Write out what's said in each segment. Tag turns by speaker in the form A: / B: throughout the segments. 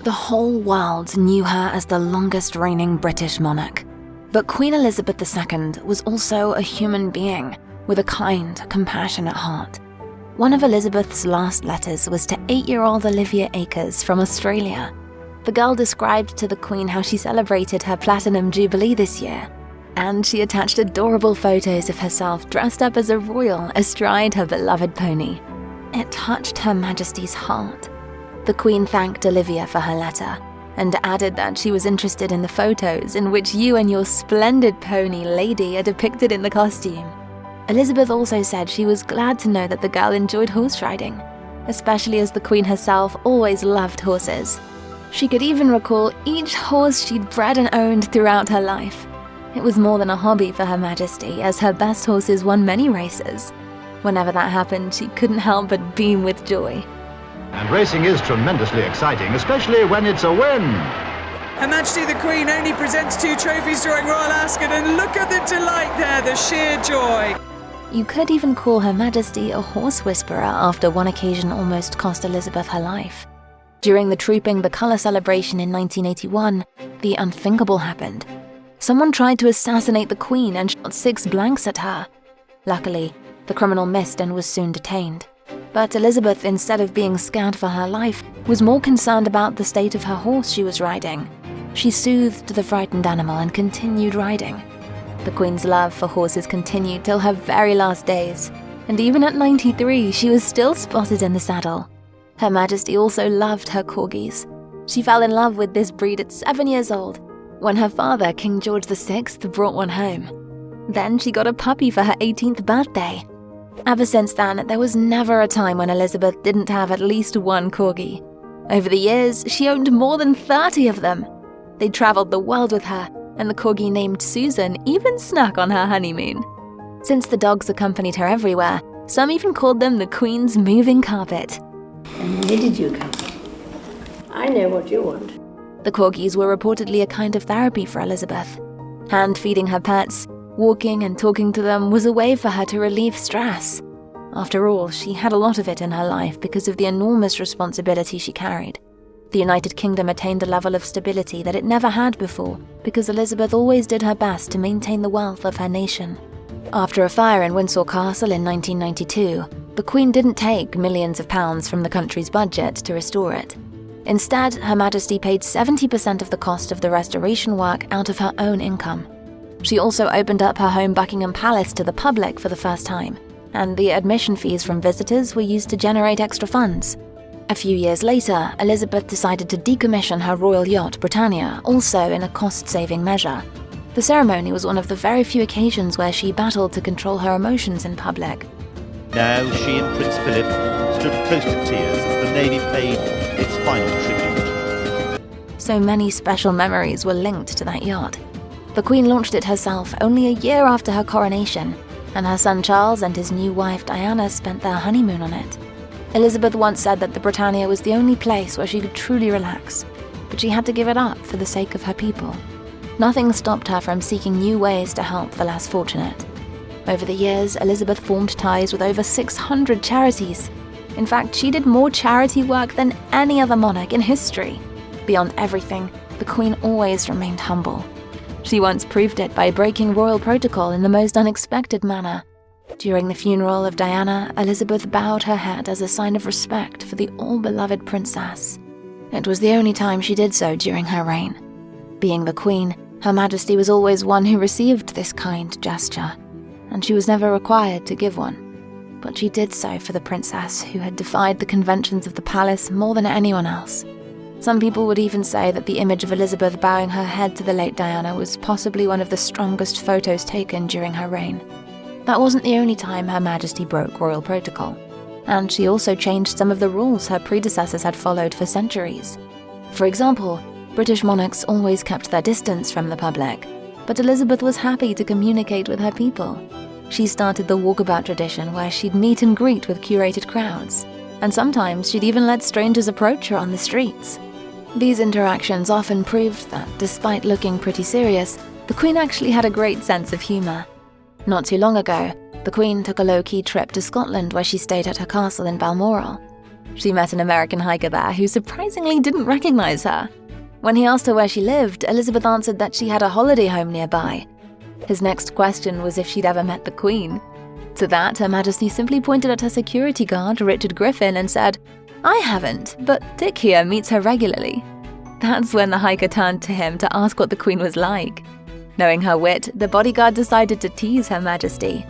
A: The whole world knew her as the longest reigning British monarch. But Queen Elizabeth II was also a human being with a kind, compassionate heart. One of Elizabeth's last letters was to 8-year-old Olivia Akers from Australia. The girl described to the Queen how she celebrated her Platinum Jubilee this year, and she attached adorable photos of herself dressed up as a royal astride her beloved pony. It touched Her Majesty's heart. The Queen thanked Olivia for her letter, and added that she was interested in the photos in which you and your splendid pony, Lady, are depicted in the costume. Elizabeth also said she was glad to know that the girl enjoyed horse riding, especially as the Queen herself always loved horses. She could even recall each horse she'd bred and owned throughout her life. It was more than a hobby for Her Majesty, as her best horses won many races. Whenever that happened, she couldn't help but beam with joy.
B: And racing is tremendously exciting, especially when it's a win.
C: Her Majesty the Queen only presents 2 trophies during Royal Ascot, and look at the delight there, the sheer joy.
A: You could even call Her Majesty a horse whisperer after one occasion almost cost Elizabeth her life. During the Trooping the Colour celebration in 1981, the unthinkable happened. Someone tried to assassinate the Queen and shot 6 blanks at her. Luckily, the criminal missed and was soon detained. But Elizabeth, instead of being scared for her life, was more concerned about the state of her horse she was riding. She soothed the frightened animal and continued riding. The Queen's love for horses continued till her very last days, and even at 93, she was still spotted in the saddle. Her Majesty also loved her corgis. She fell in love with this breed at 7 years old, when her father, King George VI, brought one home. Then she got a puppy for her 18th birthday. Ever since then, there was never a time when Elizabeth didn't have at least one corgi. Over the years, she owned more than 30 of them. They traveled the world with her, and the corgi named Susan even snuck on her honeymoon. Since the dogs accompanied her everywhere, some even called them the Queen's moving carpet.
D: And where did you come from? I know what you want.
A: The corgis were reportedly a kind of therapy for Elizabeth. Hand-feeding her pets, walking and talking to them was a way for her to relieve stress. After all, she had a lot of it in her life because of the enormous responsibility she carried. The United Kingdom attained a level of stability that it never had before because Elizabeth always did her best to maintain the wealth of her nation. After a fire in Windsor Castle in 1992, the Queen didn't take millions of pounds from the country's budget to restore it. Instead, Her Majesty paid 70% of the cost of the restoration work out of her own income. She also opened up her home Buckingham Palace to the public for the first time, and the admission fees from visitors were used to generate extra funds. A few years later, Elizabeth decided to decommission her royal yacht Britannia, also in a cost-saving measure. The ceremony was one of the very few occasions where she battled to control her emotions in public.
E: Now she and Prince Philip stood close to tears as the Navy paid its final tribute.
A: So many special memories were linked to that yacht. The Queen launched it herself only a year after her coronation, and her son Charles and his new wife Diana spent their honeymoon on it. Elizabeth once said that the Britannia was the only place where she could truly relax, but she had to give it up for the sake of her people. Nothing stopped her from seeking new ways to help the less fortunate. Over the years, Elizabeth formed ties with over 600 charities. In fact, she did more charity work than any other monarch in history. Beyond everything, the Queen always remained humble. She once proved it by breaking royal protocol in the most unexpected manner. During the funeral of Diana, Elizabeth bowed her head as a sign of respect for the all-beloved princess. It was the only time she did so during her reign. Being the Queen, Her Majesty was always one who received this kind gesture, and she was never required to give one. But she did so for the princess who had defied the conventions of the palace more than anyone else. Some people would even say that the image of Elizabeth bowing her head to the late Diana was possibly one of the strongest photos taken during her reign. That wasn't the only time Her Majesty broke royal protocol, and she also changed some of the rules her predecessors had followed for centuries. For example, British monarchs always kept their distance from the public, but Elizabeth was happy to communicate with her people. She started the walkabout tradition where she'd meet and greet with curated crowds, and sometimes she'd even let strangers approach her on the streets. These interactions often proved that, despite looking pretty serious, the Queen actually had a great sense of humour. Not too long ago, the Queen took a low-key trip to Scotland where she stayed at her castle in Balmoral. She met an American hiker there who surprisingly didn't recognize her. When he asked her where she lived, Elizabeth answered that she had a holiday home nearby. His next question was if she'd ever met the Queen. To that, Her Majesty simply pointed at her security guard, Richard Griffin, and said, "I haven't, but Dick here meets her regularly." That's when the hiker turned to him to ask what the Queen was like. Knowing her wit, the bodyguard decided to tease Her Majesty.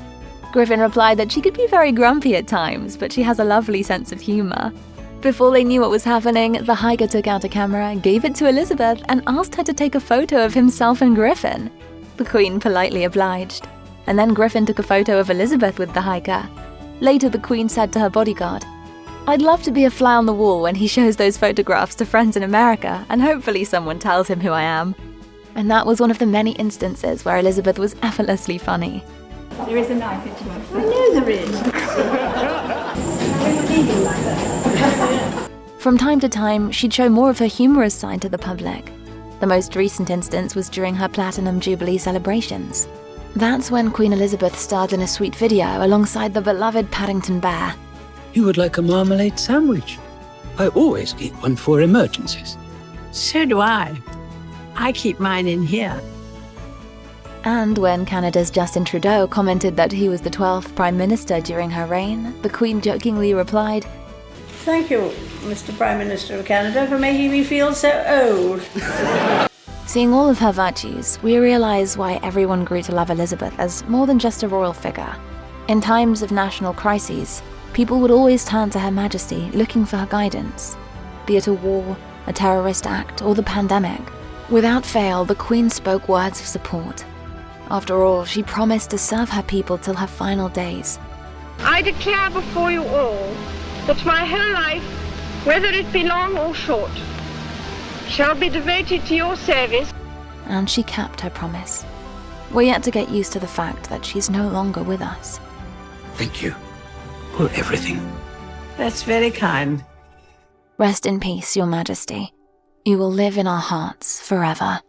A: Griffin replied that she could be very grumpy at times, but she has a lovely sense of humor. Before they knew what was happening, the hiker took out a camera, gave it to Elizabeth, and asked her to take a photo of himself and Griffin. The Queen politely obliged. And then Griffin took a photo of Elizabeth with the hiker. Later, the Queen said to her bodyguard, "I'd love to be a fly on the wall when he shows those photographs to friends in America, and hopefully someone tells him who I am." And that was one of the many instances where Elizabeth was effortlessly funny.
D: There is a knife in my I know there is.
A: From time to time, she'd show more of her humorous side to the public. The most recent instance was during her Platinum Jubilee celebrations. That's when Queen Elizabeth starred in a sweet video alongside the beloved Paddington Bear.
F: You would like a marmalade sandwich? I always keep one for emergencies.
D: So do I. I keep mine in here.
A: And when Canada's Justin Trudeau commented that he was the 12th Prime Minister during her reign, the Queen jokingly replied,
D: Thank you, Mr. Prime Minister of Canada, for making me feel so old.
A: Seeing all of her virtues, we realize why everyone grew to love Elizabeth as more than just a royal figure. In times of national crises, people would always turn to Her Majesty looking for her guidance, be it a war, a terrorist act, or the pandemic. Without fail, the Queen spoke words of support. After all, she promised to serve her people till her final days.
G: I declare before you all that my whole life, whether it be long or short, shall be devoted to your service.
A: And she kept her promise. We're yet to get used to the fact that she's no longer with us.
F: Thank you for everything.
D: That's very kind.
A: Rest in peace, Your Majesty. You will live in our hearts forever.